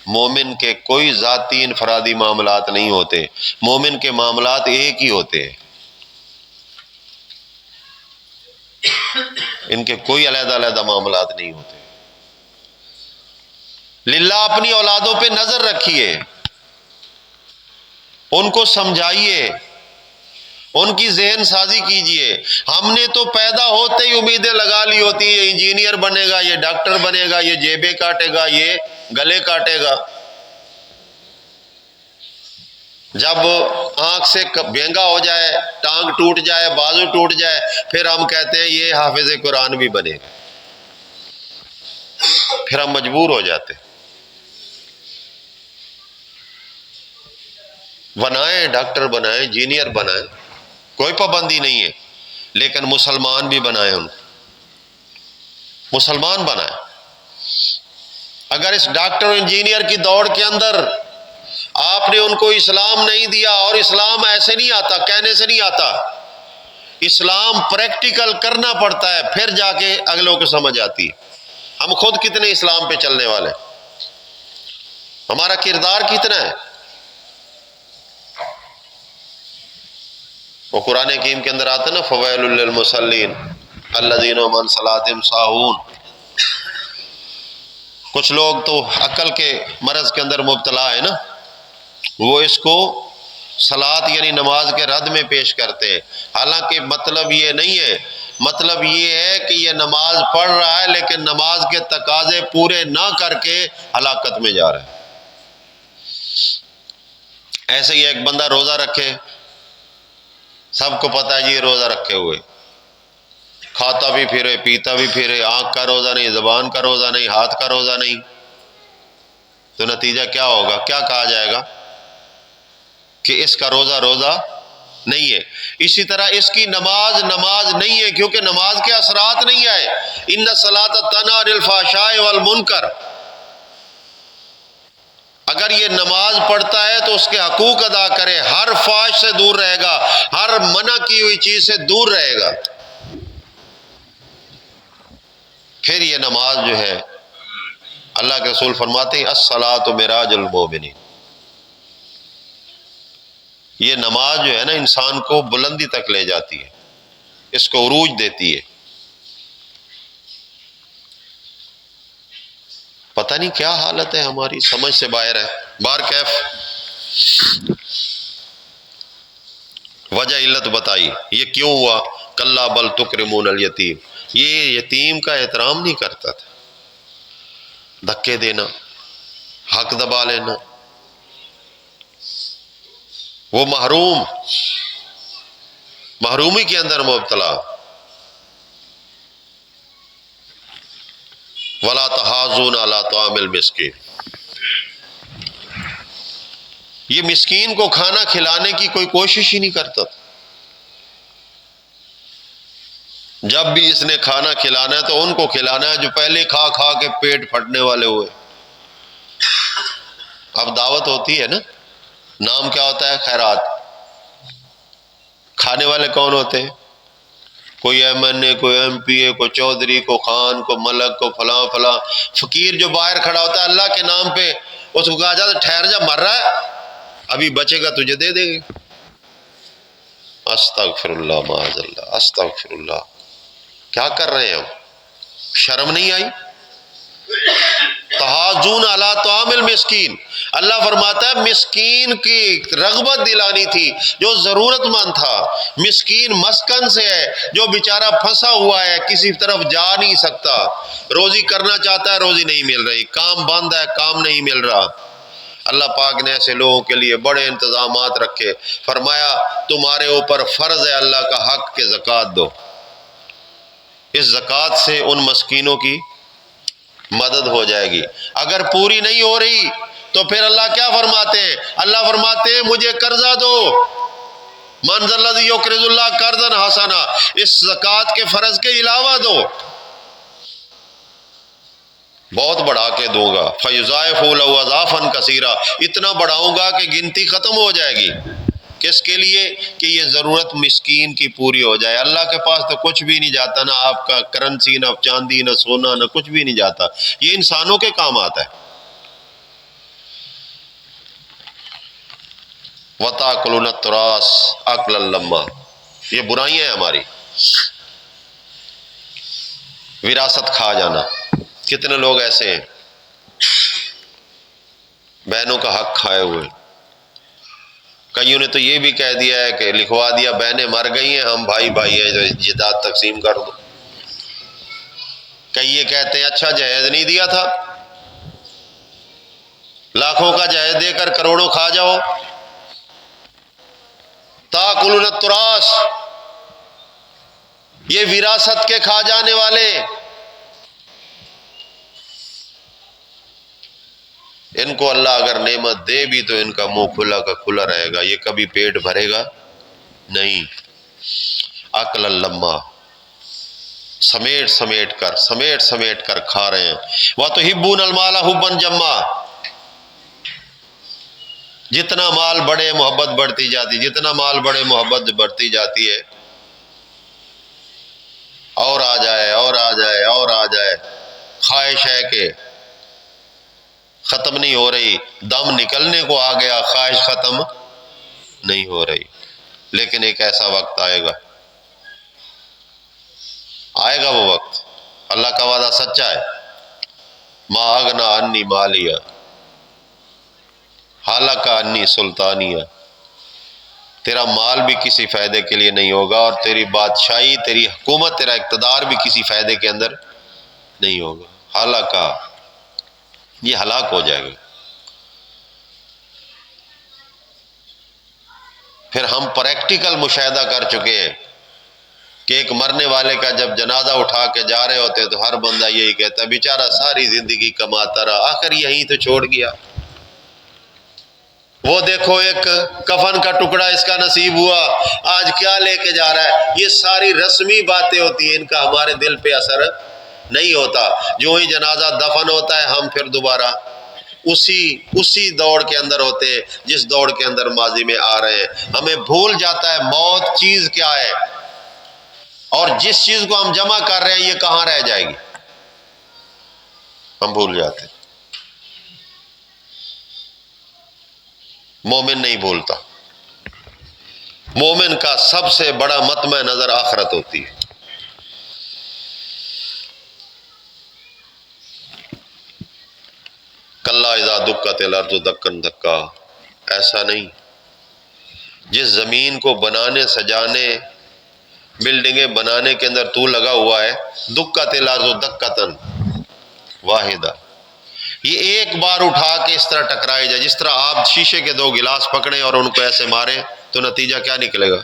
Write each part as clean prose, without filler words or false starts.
مومن کے کوئی ذاتی انفرادی معاملات نہیں ہوتے، مومن کے معاملات ایک ہی ہوتے ہیں، ان کے کوئی علیحدہ علیحدہ معاملات نہیں ہوتے۔ للہ اپنی اولادوں پہ نظر رکھیے، ان کو سمجھائیے، ان کی ذہن سازی کیجئے۔ ہم نے تو پیدا ہوتے ہی امیدیں لگا لی ہوتی ہیں، یہ انجینئر بنے گا، یہ ڈاکٹر بنے گا، یہ جیبیں کاٹے گا، یہ گلے کاٹے گا۔ جب آنکھ سے بینگا ہو جائے، ٹانگ ٹوٹ جائے، بازو ٹوٹ جائے، پھر ہم کہتے ہیں یہ حافظ قرآن بھی بنے گا، پھر ہم مجبور ہو جاتے ہیں۔ بنائیں، ڈاکٹر بنائیں، انجینئر بنائیں، کوئی پابندی نہیں ہے، لیکن مسلمان بھی بنائیں، ان مسلمان بنائیں۔ اگر اس ڈاکٹر اور انجینئر کی دوڑ کے اندر آپ نے ان کو اسلام نہیں دیا، اور اسلام ایسے نہیں آتا، کہنے سے نہیں آتا، اسلام پریکٹیکل کرنا پڑتا ہے، پھر جا کے اگلوں کو سمجھ آتی ہے۔ ہم خود کتنے اسلام پہ چلنے والے، ہمارا کردار کتنا ہے؟ وہ قرآن حکیم کے اندر آتا ہے نا، فویل للمصلین الذین هم عن صلاتهم ساہون۔ کچھ لوگ تو عقل کے مرض کے اندر مبتلا ہے نا، وہ اس کو صلاۃ یعنی نماز کے رد میں پیش کرتے ہیں، حالانکہ مطلب یہ نہیں ہے، مطلب یہ ہے کہ یہ نماز پڑھ رہا ہے لیکن نماز کے تقاضے پورے نہ کر کے ہلاکت میں جا رہا ہے۔ ایسے ہی ایک بندہ روزہ رکھے، سب کو پتہ ہے جی یہ روزہ رکھے ہوئے، کھاتا بھی پھرے، پیتا بھی پھرے، آنکھ کا روزہ نہیں، زبان کا روزہ نہیں، ہاتھ کا روزہ نہیں، تو نتیجہ کیا ہوگا؟ کیا کہا جائے گا کہ اس کا روزہ روزہ نہیں ہے۔ اسی طرح اس کی نماز نماز نہیں ہے، کیونکہ نماز کے اثرات نہیں آئے۔ ان الصلاۃ تنہی عن الفحشاء والمنکر، اگر یہ نماز پڑھتا ہے تو اس کے حقوق ادا کرے، ہر فحش سے دور رہے گا، ہر منع کی ہوئی چیز سے دور رہے گا، پھر یہ نماز جو ہے، اللہ کے رسول فرماتے ہیں الصلاۃ معراج المومنین، یہ نماز جو ہے نا انسان کو بلندی تک لے جاتی ہے، اس کو عروج دیتی ہے۔ پتہ نہیں کیا حالت ہے ہماری، سمجھ سے باہر ہے۔ بار کیف وجہ علت بتائی، یہ کیوں ہوا؟ کلا بل تکرمون الیتیم، یہ یتیم کا احترام نہیں کرتا تھا، دھکے دینا، حق دبا لینا، وہ محرومی کے اندر مبتلا۔ ولا تحاضون علی طعام المسکین، یہ مسکین کو کھانا کھلانے کی کوئی کوشش ہی نہیں کرتا تھا۔ جب بھی اس نے کھانا کھلانا ہے تو ان کو کھلانا ہے جو پہلے کھا کھا کے پیٹ پھٹنے والے ہوئے۔ اب دعوت ہوتی ہے نا، نام کیا ہوتا ہے؟ خیرات۔ کھانے والے کون ہوتے ہیں؟ کوئی ایم این اے، کوئی ایم پی اے، کوئی چودھری، کو خان، کو ملک، کو فلاں فلاں۔ فقیر جو باہر کھڑا ہوتا ہے اللہ کے نام پہ، اس کو کہا جاتا ہے ٹھہر جا، مر رہا ہے، ابھی بچے گا تجھے دے دیں گے۔ استغفر اللہ، معاذ اللہ، استغفر اللہ، کیا کر رہے ہیں ہم؟ شرم نہیں آئی؟ تحاضون علی طعام المسکین، اللہ فرماتا ہے مسکین کی رغبت دلانی تھی جو ضرورت مند تھا۔ مسکین مسکن سے ہے، جو بیچارہ پھنسا ہوا ہے، کسی طرف جا نہیں سکتا، روزی کرنا چاہتا ہے، روزی نہیں مل رہی، کام بند ہے، کام نہیں مل رہا۔ اللہ پاک نے ایسے لوگوں کے لیے بڑے انتظامات رکھے، فرمایا تمہارے اوپر فرض ہے اللہ کا حق کہ زکوٰۃ دو، اس زکوٰۃ سے ان مسکینوں کی مدد ہو جائے گی۔ اگر پوری نہیں ہو رہی تو پھر اللہ کیا فرماتے ہیں؟ اللہ فرماتے ہیں مجھے قرضہ دو، من ذا الذی یقرض اللہ قرضا حسنا، اس زکوٰۃ کے فرض کے علاوہ دو، بہت بڑھا کے دوں گا، فیضاعف لہ اضعافا کثیرا، اتنا بڑھاؤں گا کہ گنتی ختم ہو جائے گی۔ کس کے لیے؟ کہ یہ ضرورت مسکین کی پوری ہو جائے۔ اللہ کے پاس تو کچھ بھی نہیں جاتا، نہ آپ کا کرنسی، نہ چاندی، نہ سونا، نہ کچھ بھی نہیں جاتا، یہ انسانوں کے کام آتا ہے۔ وَتَأْكُلُونَ التُّرَاثَ أَكْلًا لَمًّا، یہ برائیاں ہیں ہماری، وراثت کھا جانا۔ کتنے لوگ ایسے ہیں بہنوں کا حق کھائے ہوئے۔ کئیوں نے تو یہ بھی کہہ دیا ہے کہ لکھوا دیا بہنیں مر گئی ہیں، ہم بھائی بھائی ہیں، جو جائیداد تقسیم کر دو۔ کئی یہ کہتے ہیں اچھا جہیز نہیں دیا تھا، لاکھوں کا جہیز دے کر کروڑوں کھا جاؤ۔ تاکلون التراث، یہ وراثت کے کھا جانے والے، ان کو اللہ اگر نعمت دے بھی تو ان کا منہ کھلا کا کھلا رہے گا، یہ کبھی پیٹ بھرے گا نہیں۔ اکل لما، سمیٹ سمیٹ کر کھا رہے ہیں۔ وَتُحِبُّونَ الْمَالَ حُبًّا جَمًّا، جتنا مال بڑھے محبت بڑھتی جاتی، جتنا مال بڑھے محبت بڑھتی جاتی ہے، اور آ جائے اور آ جائے اور آ جائے، خواہش ہے کہ ختم نہیں ہو رہی، دم نکلنے کو آ گیا، خواہش ختم نہیں ہو رہی۔ لیکن ایک ایسا وقت آئے گا، آئے گا وہ وقت، اللہ کا وعدہ سچا ہے۔ ما اغنی عنی مالیہ ہلک عنی سلطانیہ، تیرا مال بھی کسی فائدے کے لیے نہیں ہوگا، اور تیری بادشاہی، تیری حکومت، تیرا اقتدار بھی کسی فائدے کے اندر نہیں ہوگا۔ ہلاکا، یہ ہلاک ہو جائے گا۔ پھر ہم پریکٹیکل مشاہدہ کر چکے ہیں کہ ایک مرنے والے کا جب جنازہ اٹھا کے جا رہے ہوتے تو ہر بندہ یہی کہتا ہے بیچارہ ساری زندگی کماتا رہا، آخر یہیں تو چھوڑ گیا۔ وہ دیکھو ایک کفن کا ٹکڑا اس کا نصیب ہوا، آج کیا لے کے جا رہا ہے۔ یہ ساری رسمی باتیں ہوتی ہیں، ان کا ہمارے دل پہ اثر نہیں ہوتا۔ جو ہی جنازہ دفن ہوتا ہے ہم پھر دوبارہ اسی دوڑ کے اندر ہوتے ہیں جس دوڑ کے اندر ماضی میں آ رہے ہیں۔ ہمیں بھول جاتا ہے موت چیز کیا ہے، اور جس چیز کو ہم جمع کر رہے ہیں یہ کہاں رہ جائے گی، ہم بھول جاتے ہیں۔ مومن نہیں بھولتا، مومن کا سب سے بڑا مطمع نظر آخرت ہوتی ہے۔ کلا اذا دکت الارض دکن دکا، ایسا نہیں، جس زمین کو بنانے سجانے بلڈنگیں بنانے کے اندر تو لگا ہوا ہے، دکت الارض دکتن واحدہ، یہ ایک بار اٹھا کے اس طرح ٹکرائی جائے، جس طرح آپ شیشے کے دو گلاس پکڑیں اور ان کو ایسے ماریں تو نتیجہ کیا نکلے گا؟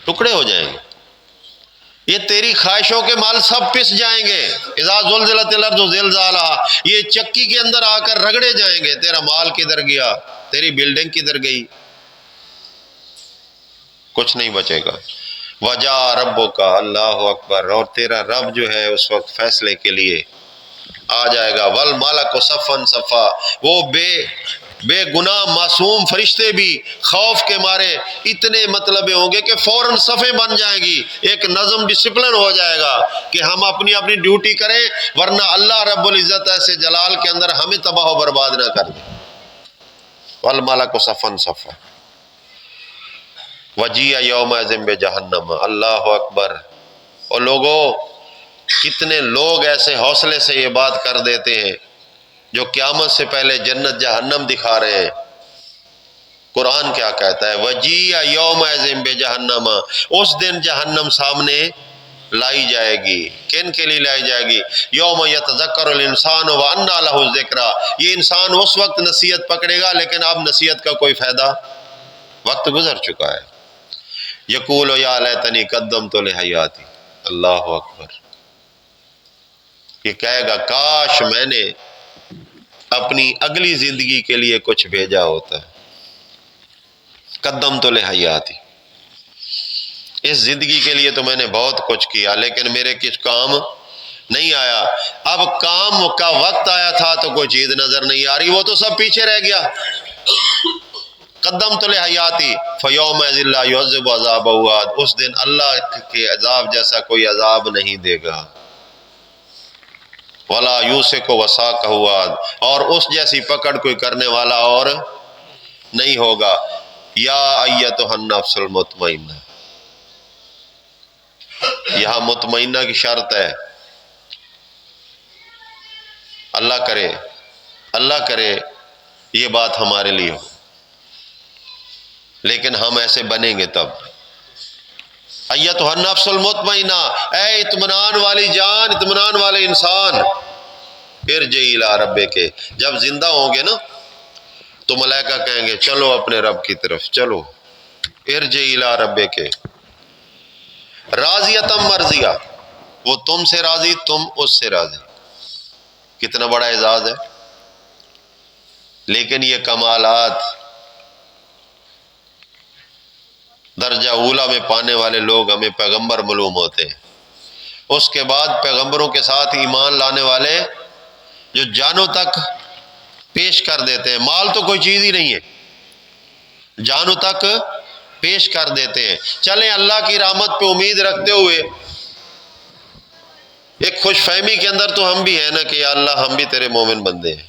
ٹکڑے ہو جائیں گے۔ یہ تیری خواہشوں کے مال سب پس جائیں گے، اذا زلزلت الارض زلزالہا، یہ چکی کے اندر آ کر رگڑے جائیں گے، تیرا مال کدھر گیا، تیری بلڈنگ کدھر گئی، کچھ نہیں بچے گا۔ وجا ربک، اللہ اکبر، اور تیرا رب جو ہے اس وقت فیصلے کے لیے آ جائے گا۔ والملک صفا صفا، وہ بے گناہ معصوم فرشتے بھی خوف کے مارے اتنے مطلب ہوں گے کہ فوراً صفیں بن جائیں گی، ایک نظم ڈسپلن ہو جائے گا کہ ہم اپنی ڈیوٹی کریں، ورنہ اللہ رب العزت ایسے جلال کے اندر ہمیں تباہ و برباد نہ کر دے۔ والملک صفا صفا وجیء یومئذ بجہنم، اللہ اکبر۔ اور لوگوں، کتنے لوگ ایسے حوصلے سے یہ بات کر دیتے ہیں جو قیامت سے پہلے جنت جہنم دکھا رہے ہیں۔ قرآن کیا کہتا ہے؟ وجیء یومئذ بجہنم، اس دن جہنم سامنے لائی جائے گی۔ کن کے لیے لائی جائے گی؟ یوم یتذکر الانسان وانیٰ لہ الذکریٰ، یہ انسان اس وقت نصیحت پکڑے گا لیکن اب نصیحت کا کوئی فائدہ، وقت گزر چکا ہے۔ یقول یا لیتنی قدمت لحیاتی، اللہ اکبر، یہ کہے گا کاش میں نے اپنی اگلی زندگی کے لیے کچھ بھیجا ہوتا ہے۔ قدمت لحیاتی، اس زندگی کے لیے تو میں نے بہت کچھ کیا لیکن میرے کچھ کام نہیں آیا، اب کام کا وقت آیا تھا تو کوئی چیز نظر نہیں آ رہی، وہ تو سب پیچھے رہ گیا۔ قدمت لحیاتی فیومئذ لا یعذب عذابہ احد، اس دن اللہ کے عذاب جیسا کوئی عذاب نہیں دے گا۔ ولا یوثق وثاقہ احد، اور اس جیسی پکڑ کوئی کرنے والا اور نہیں ہوگا۔ یا ایتھا النفس المطمئنہ، یہاں مطمئنہ کی شرط ہے۔ اللہ کرے یہ بات ہمارے لیے ہو، لیکن ہم ایسے بنیں گے تب۔ ایتھا النفس المطمئنہ، اے اطمینان والی جان، اطمینان والے انسان، ارجعی الی ربک، جب زندہ ہوں گے نا تو ملائکہ کہیں گے چلو اپنے رب کی طرف چلو، ارجعی الی ربک راضیۃ مرضیہ، وہ تم سے راضی، تم اس سے راضی۔ کتنا بڑا اعزاز ہے۔ لیکن یہ کمالات درجہ اولا میں پانے والے لوگ ہمیں پیغمبر معلوم ہوتے ہیں۔ اس کے بعد پیغمبروں کے ساتھ ایمان لانے والے جو جانوں تک پیش کر دیتے ہیں، مال تو کوئی چیز ہی نہیں ہے، جانوں تک پیش کر دیتے ہیں۔ چلیں اللہ کی رحمت پہ امید رکھتے ہوئے ایک خوش فہمی کے اندر تو ہم بھی ہیں نا کہ یا اللہ ہم بھی تیرے مومن بندے ہیں،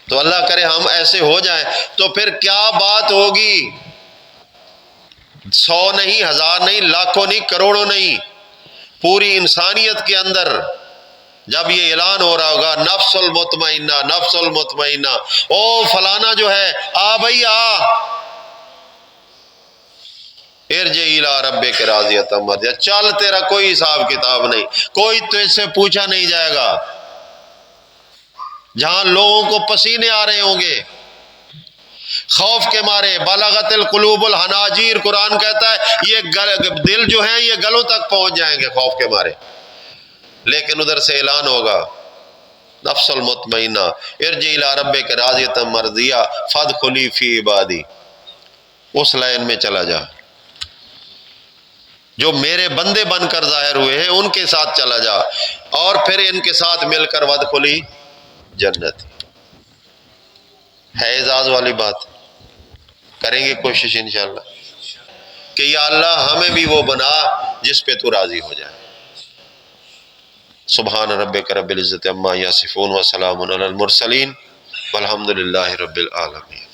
تو اللہ کرے ہم ایسے ہو جائیں تو پھر کیا بات ہوگی۔ 100 نہیں، 1000 نہیں، لاکھوں نہیں، کروڑوں نہیں، پوری انسانیت کے اندر جب یہ اعلان ہو رہا ہوگا نفس المطمئنہ، نفس المطمئنہ، او فلانا جو ہے آ بھائی آ، ارجعی الی ربک راضیۃ مرضیہ، چل تیرا کوئی حساب کتاب نہیں، کوئی تجھ سے پوچھا نہیں جائے گا۔ جہاں لوگوں کو پسینے آ رہے ہوں گے خوف کے مارے، بلغت القلوب الحناجیر، قرآن کہتا ہے یہ دل جو ہیں یہ گلوں تک پہنچ جائیں گے خوف کے مارے، لیکن ادھر سے اعلان ہوگا نفس المطمئنہ ارجعی الی ربک راضیۃ مرضیہ فادخلی فی عبادی، اس لائن میں چلا جا، جو میرے بندے بن کر ظاہر ہوئے ہیں ان کے ساتھ چلا جا، اور پھر ان کے ساتھ مل کر وادخلی جنت۔ ہے اعزاز والی بات، کریں گے کوشش انشاءاللہ کہ یا اللہ ہمیں بھی وہ بنا جس پہ تو راضی ہو جائے۔ سبحان ربک رب العزت عما یصفون وسلام علی المرسلین والحمد للہ رب العالمین۔